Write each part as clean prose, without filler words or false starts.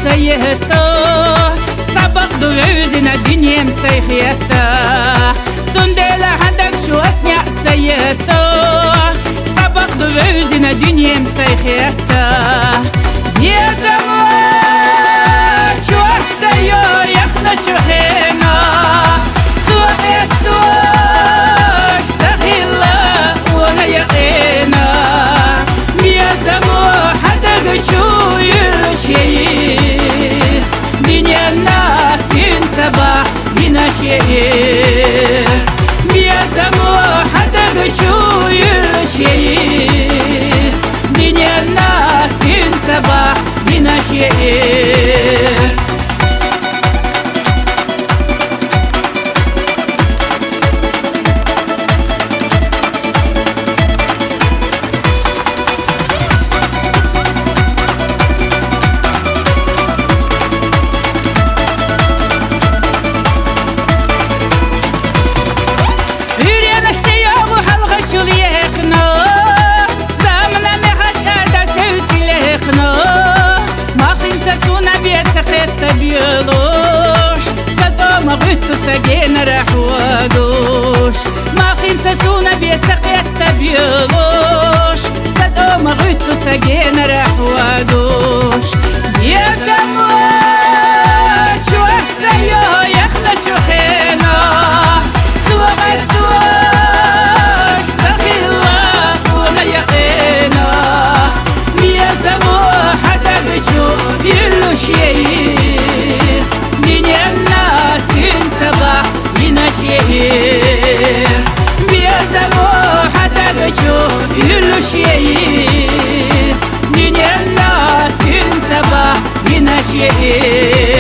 سيهتا سبق دوزنا دنيا مسيخيتا سندلا عندك شو أسنع سيهتا سبق دوزنا دنيا مسيخيتا يا زمان شو أحسيو يخنا شخينا سوء استواش سخيلا وانا يقينا يا زمان حدق شو يرشيس دنيا الناس ينتبه ينشيس يا زمان حدق شو يرشيس دنيا الناس ينتبه ينشيس سجينا راح وادوش ما خنسى سونا بيت سقيت تبيلوش صدق ما غيتو سجينا راح وادوش يا زمان شو احسيو يخنا شخينا سوا غستوش سخيلا ولا يقينا يا زمان حدا بشو يلوش ييس دنيا الناس ينتبه ينشيس يا زمان حدا بشو يلوش ييس دنيا الناس ينتبه ينشيس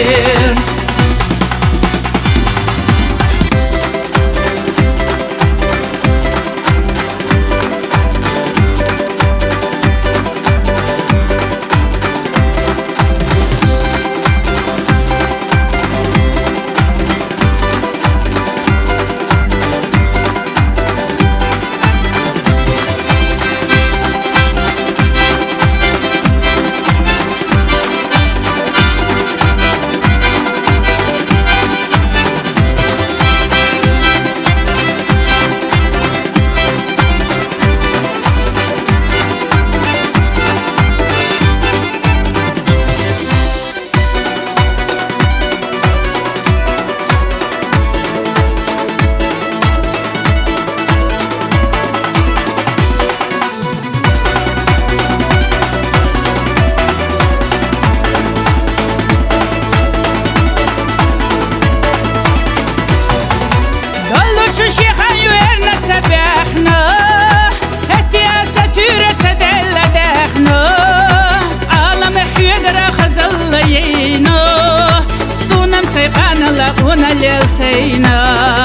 ليلتينا